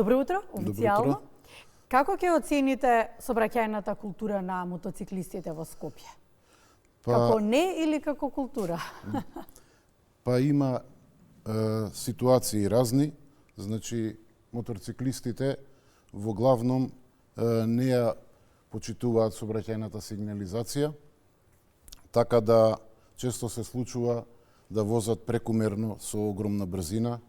Добро утро, официјално. Добро утро. Како ќе оцените сообраќајната култура на мотоциклистите во Скопје? Како не или како култура? Па има ситуации разни, значи моторциклистите во главном не ја почитуваат сообраќајната сигнализација, така да често се случува да возат прекумерно со огромна брзина.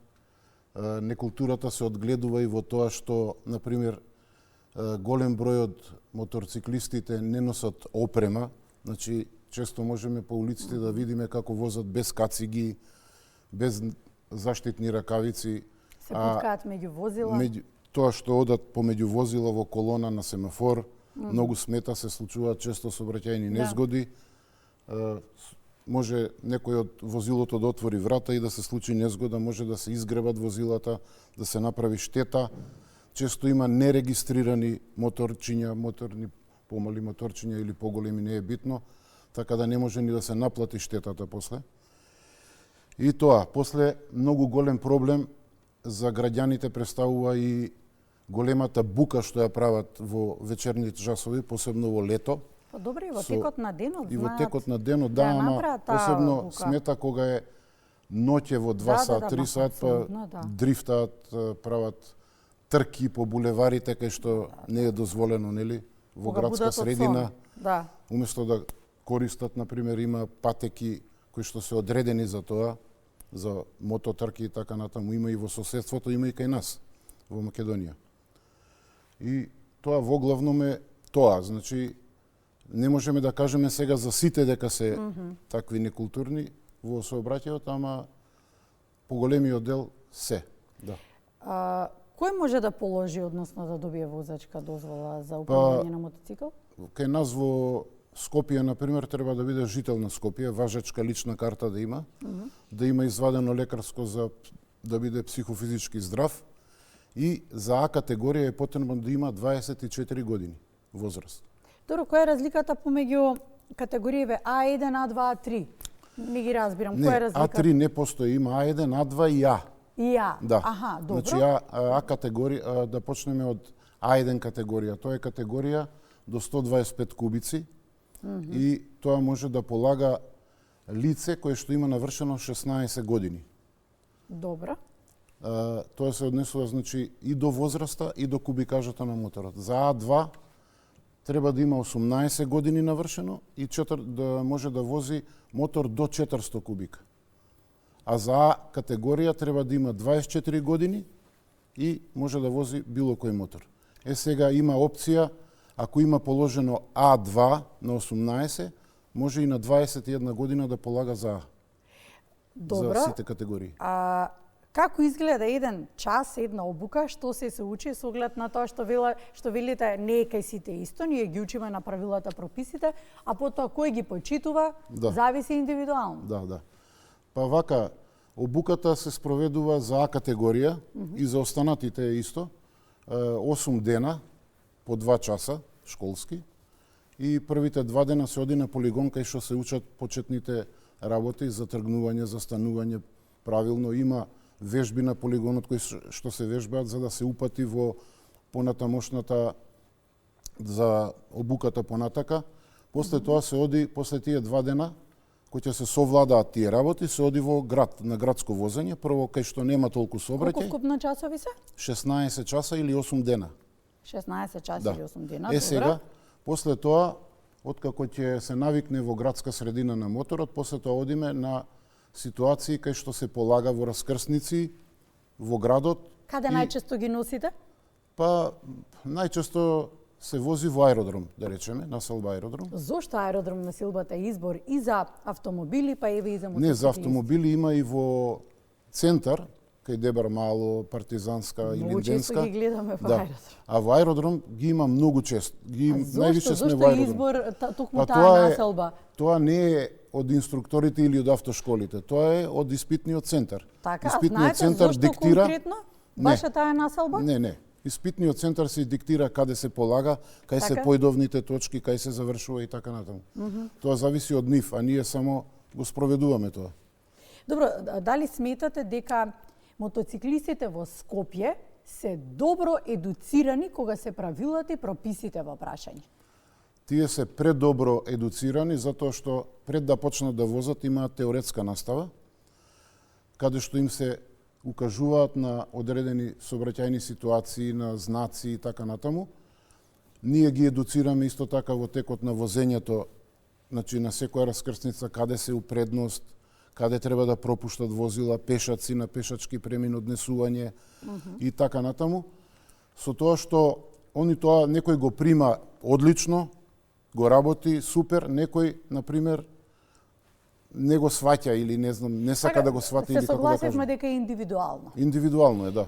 Некултурата се одгледува и во тоа што, например, голем број од моторциклистите не носат опрема, значи често можеме по улиците да видиме како возат без кациги, без заштитни ракавици. Се путкаат меѓу возила. Тоа што одат помеѓу возила во колона на семафор, многу смета, се случуваат често сообраќајни незгоди. Може некој од возилото да отвори врата и да се случи незгода, може да се изгребат возилата, да се направи штета. Често има нерегистрирани моторчиња, помали моторчиња или поголеми, не е битно, така да не може ни да се наплати штетата после. И тоа, после многу голем проблем за граѓаните представува и големата бука што ја прават во вечерните часови, посебно во лето. Па добре, и во текот на денот, и во текот на денот, да, ама посебно бука. Смета кога е ноќе во 2 сат, 3 сат, па дрифтаат, прават трки по булеварите кај што не е дозволено, нели, во градска средина. Да. Уместо да користат, например, има патеки кои што се одредени за тоа, за мототрки и така натаму, има и во соседството, има и кај нас, во Македонија. И тоа во главном е тоа, значи не можеме да кажеме сега за сите дека се такви некултурни во сообраќајот, ама поголемиот дел се, да. Кој може да положи, односно да добие возачка дозвола за управување на мотоцикл? Кај нас во Скопје, например, треба да биде жител на Скопје, важечка лична карта да има, да има извадено лекарско за да биде психофизички здрав, и за А категорија е потребно да има 24 години возраст. Добро, која е разликата помеѓу категориите А1, А2, А3? Не ги разбирам. Која е разликата? А3 не постои, има А1, А2 и А. И А. Да. Аха, добро. Значи А категорија, да почнеме од А1 категорија. Тоа е категорија до 125 кубици и тоа може да полага лице кое што има навршено 16 години. Добро. Тоа се однесува, значи, и до возраста и до кубикажата на моторот. За А2 треба да има 18 години навршено и да може да вози мотор до 400 кубика. А за А категорија треба да има 24 години и може да вози било кој мотор. Сега има опција, ако има положено А2 на 18, може и на 21 година да полага за А. Добро. За сите категории. Како изгледа еден час, една обука, што се учи со оглед на тоа што велите не е кај сите исто, ние ги учиме на правилата, прописите, а потоа кој ги почитува, зависи индивидуално. Да. Па вака, обуката се спроведува за А категорија и за останатите е исто. 8 дена по 2 часа школски и првите 2 дена се оди на полигон кај што се учат почетните работи за тргнување, за станување правилно. Има вежби на полигонот кои што се вежбаат за да се упати во понатамошната за обуката понатака. После тоа се оди, после тие 2 дена кои ќе се совладаат тие работи, се оди во град, на градско возење, прво кај што нема толку сообраќај. Колку вкупно часови се? 16 часа или 8 дена. 16 часа или 8 дена, добро. Сега, после тоа, откако ќе се навикне во градска средина на моторот, после тоа одиме на ситуации кај што се полага во раскрсници, во градот. Каде најчесто ги носите? Па, најчесто се вози во аеродром, да речеме, населба аеродром. Зошто аеродром населбата е избор и за автомобили, па еве и за мотоциклисти? Не, за автомобили има и во центар, кај Дебар Мало, Партизанска или Линденска. Многу често ги гледаме во аеродром. А во аеродром ги има многу често. Највише сме во аеродром. Зошто избор токму таа населба? Тоа не е од инструкторите или од автошколите, тоа е од испитниот центар. Така, испитниот центар диктира конкретно баша таа населба? Не. Испитниот центар се диктира каде се полага, кај се поидовните точки, кај се завршува и така натаму. Тоа зависи од нив, а ние само го спроведуваме тоа. Добро, дали сметате дека мотоциклистите во Скопје се добро едуцирани кога се правилата и прописите во прашање? Тие се предобро едуцирани затоа што пред да почнат да возат имаат теоретска настава, каде што им се укажуваат на одредени сообраќајни ситуации, на знаци и така натаму. Ние ги едуцираме исто така во текот на возењето, значи на секоја раскрсница каде се у предност, каде треба да пропуштат возила, пешаци на пешачки премин, однесување и така натаму. Со тоа што они тоа некој го прима одлично, го работи супер, некој на пример не го сваќа или не знам, не сака да го свати или како да кажам. Се согласивме дека е индивидуално. Индивидуално е, да.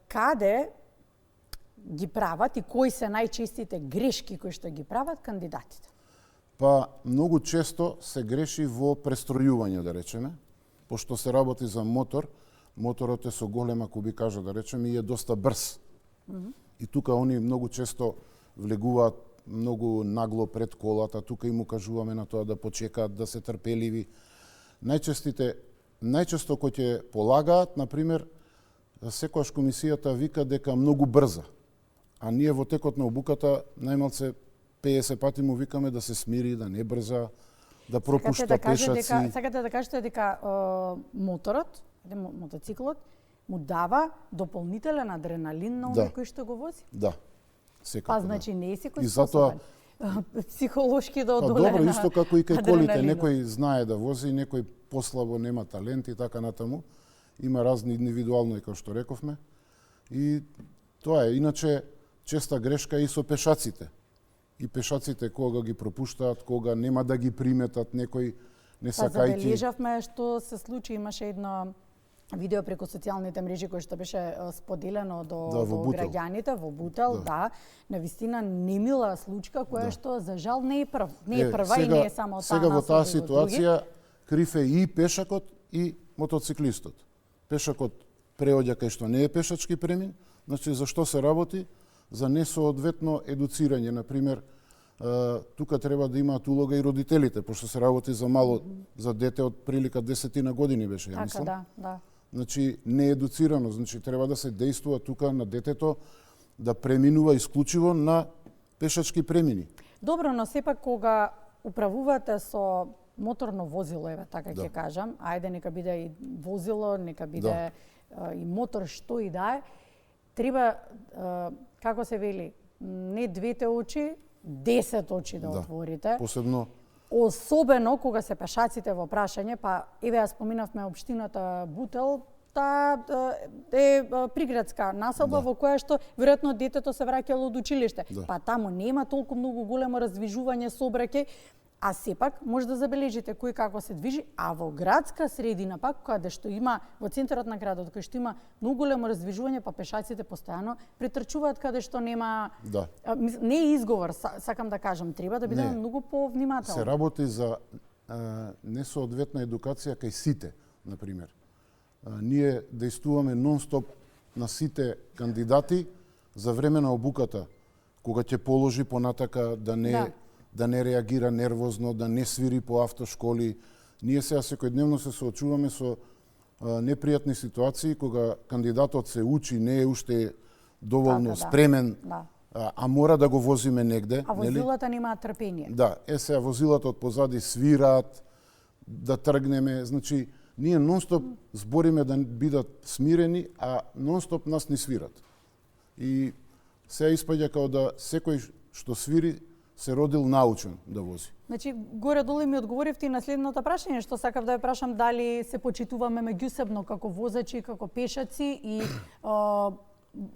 Каде ги прават и кои се најчестите грешки кои што ги прават кандидатите? Па многу често се греши во престројување, да речеме, пошто се работи за мотор, моторот е со голема кубикажа, да речеме, и е доста брз. И тука они многу често влегуваат многу нагло пред колата, тука им укажуваме на тоа да почекаат, да се трпеливи. Најчесто кој ќе полагаат, например, секојаш комисијата вика дека многу брза, а ние во текот на обуката најмалце 50 пати му викаме да се смири, да не брза, да пропушта пешаци. Сакате да кажете дека моторот, мотоциклот, му дава дополнителен адреналин на оној кој што го вози? Да, секако. Па значи не е секој и затоа психолошки да одолее. Па добро, исто како и кај колите, некој знае да вози, некој послабо нема талент и така натаму. Има разни индивидуално, како што рековме. И тоа е. Иначе, честа грешка и со пешаците. И пешаците кога ги пропуштаат, кога нема да ги приметат некој не сакајќи. Забележавме што се случи, имаше едно видео преку социјалните мрежи кој што беше споделено до граѓаните во Бутел, да, навистина немила случка која што за жал не е прва и не е само таа. Сега во таа ситуација крив е и пешакот и мотоциклистот. Пешакот преоѓа кај што не е пешачки премин, значи за што се работи? За несоодветно едуцирање, например, тука треба да имаат улога и родителите, пошто се работи за мало, за дете од прилика 10 години беше, ја мислам. Така, да. Значи, неедуцирано, значи треба да се дејствува тука на детето да преминува исклучиво на пешачки премини. Добро, но сепак кога управувате со моторно возило, еве така ќе кажам, ајде нека биде и возило, нека биде и мотор, што и да е, треба, како се вели, не двете очи, 10 очи да отворите. Посебно. Особено кога се пешаците во прашање, па еве ја споминавме општината Бутел, таа е приградска населба во која што веројатно детето се враќало од училиште. Па таму нема толку многу големо раздвижување сообраќај, а сепак може да забележите кој како се движи, а во градска средина пак каде што има во центарот на градот каде што има многу големо раздвижување, па пешаците постојано претрчуваат каде што нема не е изговор, сакам да кажам, треба да бидеме многу повнимателни. Се работи за несоодветна едукација кај сите, на пример. Ние дејствуваме нон-стоп на сите кандидати за време на обуката, кога ќе положи понатака да не реагира нервозно, да не свири по автошколи. Ние сега секојдневно се соочуваме со непријатни ситуации кога кандидатот се учи, не е уште доволно спремен, а мора да го возиме негде. А возилата немаат трпение. Да, сега возилата од позади свираат, да тргнеме, значи ние нон-стоп збориме да бидат смирени, а нон-стоп нас не свират. И сега испаѓа као да секој што свири се родил научен да вози. Значи, горе-долу ми одговоривте и на следното прашање, што сакав да ја прашам дали се почитуваме меѓусебно како возачи, како пешаци и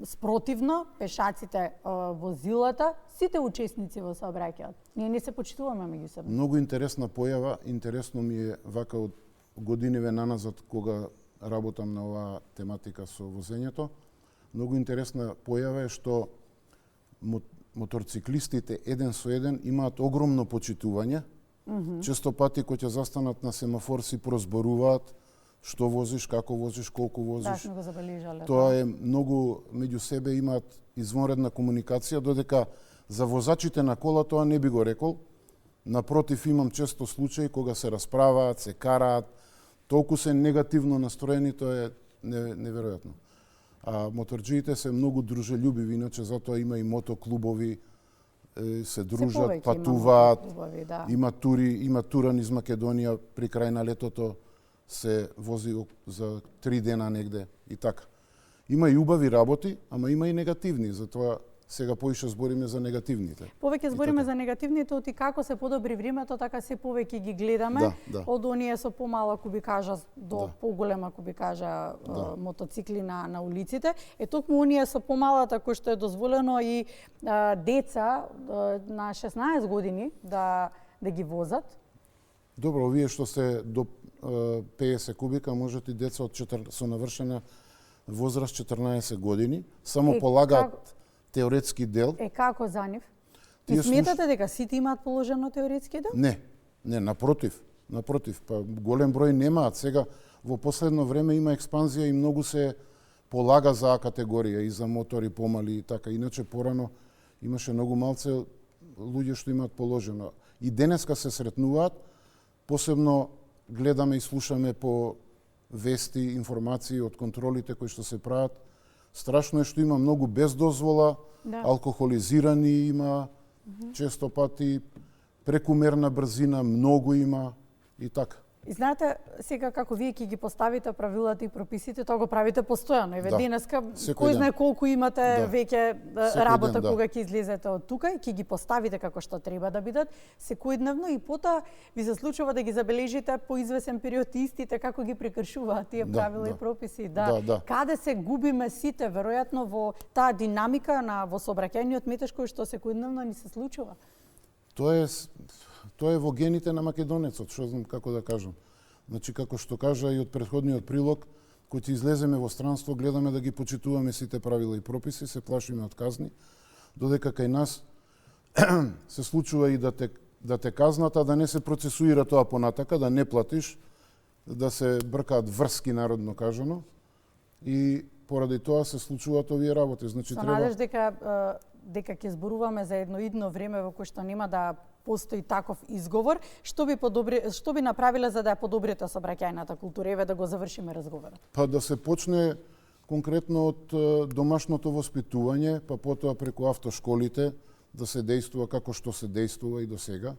спротивно, пешаците, возилата, сите учесници во сообраќајот. Ние не се почитуваме меѓусебно. Многу интересна појава, интересно ми е вака од годиниве наназад кога работам на оваа тематика со возењето. Многу интересна појава е што моторциклистите еден со еден имаат огромно почитување. Често пати кога ќе застанат на семафор си прозборуваат што возиш, како возиш, колку возиш. Да, го забележале. Тоа е многу меѓу себе имаат извонредна комуникација, додека за возачите на кола тоа не би го рекол. Напротив, имам често случаи кога се расправаат, се караат, толку се негативно настроени, тоа е неверојатно. А моторџиите се многу дружелюбиви, иначе затоа има и мотоклубови, се дружат, патуваат, да. има тура низ Македонија при крај на летото, се вози за 3 дена негде и така. Има и убави работи, ама има и негативни, затоа сега поише збориме за негативните. Повеќе збориме за негативните, оти како се подобри времето, така се повеќе ги гледаме, од оние со помало, ако би кажа, до поголема, ако би кажа, мотоцикли на улиците. Токму оние со помалата, кој што е дозволено и деца на 16 години да ги возат. Добро, овие што се до 50 кубика, можат и деца со навршена возраст 14 години, само полагаат теоретски дел. Како за нив? И сметате дека сите имаат положено теоретски дел? Не, напротив, па голем број немаат. Сега во последно време има експанзија и многу се полага за А категорија и за мотори помали и така. Иначе порано имаше многу малце луѓе што имаат положено. И денеска се сретнуваат, посебно гледаме и слушаме по вести, информации од контролите кои што се прават. Страшно е што има многу без дозвола, алкохолизирани има, често пати прекумерна брзина, многу има и така. И знаете, сега како вие ќе ги поставите правилата и прописите, тоа го правите постојано. Еве денеска, кој знае колку имате веќе работа кога ќе излезете од тука и ќе ги поставите како што треба да бидат секојдневно и потоа ви се случува да ги забележите по извесен период истите како ги прекршуваат тие правила и прописи. Каде се губиме сите, веројатно во таа динамика во сообраќајниот метеж кој што секојдневно ни се случува. Тоа е во гените на македонецот, што знам како да кажам. Значи, како што кажа и од претходниот прилог, кој ќе излеземе во странство, гледаме да ги почитуваме сите правила и прописи, се плашиме од казни, додека кај нас се случува и да те казнат, а да не се процесуира тоа понатака, да не платиш, да се бркаат врски, народно кажано, и поради тоа се случуваат овие работи. Значи, со надеж дека ќе зборуваме за едно идно време во кое што нема да постои таков изговор, што би направиле за да ја подобрите сообраќајната култура? Еве да го завршиме разговорот. Па да се почне конкретно од домашното воспитување, па потоа преку автошколите да се дејствува како што се дејствува и до сега.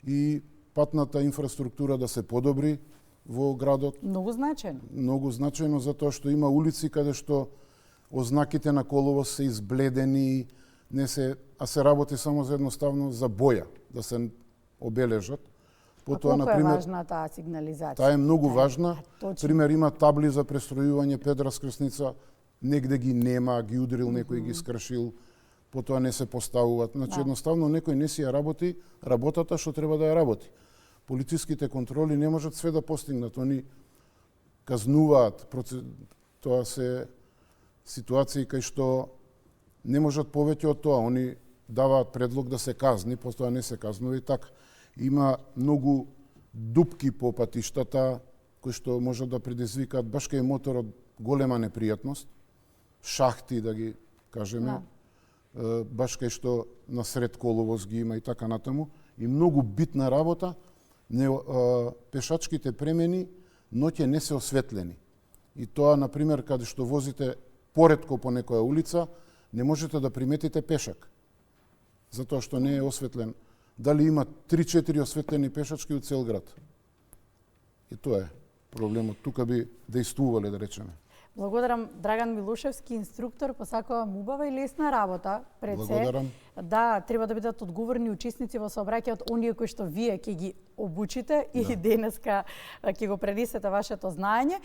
И патната инфраструктура да се подобри во градот. Многу значајно. Многу значајно затоа што има улици каде што ознаките на коловоз се избледени, а се работи само за едноставно за боја, да се обележат. Потоа, колку е важна таа сигнализација? Таа е многу важна. Пример, има табли за престројување пед раскрсница, негде ги нема, ги удрил некој, ги скршил, потоа не се поставуваат. Значи, едноставно некој не си ја работи работата што треба да ја работи. Полициските контроли не можат све да постигнат. Они казнуваат, тоа се ситуации кај што не можат повеќе од тоа. Они даваат предлог да се казни, потоа не се казнува и така. Има многу дупки по патиштата, кои што можат да предизвикаат баш кај моторот голема непријатност, шахти да ги кажеме, баш кај што насред коловоз ги има и така натаму. И многу битна работа, пешачките премени ноќе не се осветлени. И тоа, например, каде што возите поретко по некоја улица, не можете да приметите пешак, затоа што не е осветлен. Дали има 3-4 осветлени пешачки од цел град. И тоа е проблемот. Тука би дејствувале, да речеме. Благодарам, Драган Милошевски, инструктор, посакувам убава и лесна работа пред се. Благодарам. Да, треба да бидат одговорни учесници во сообраќајот, оние кои што вие ќе ги обучите и денеска ќе го пренесете вашето знаење.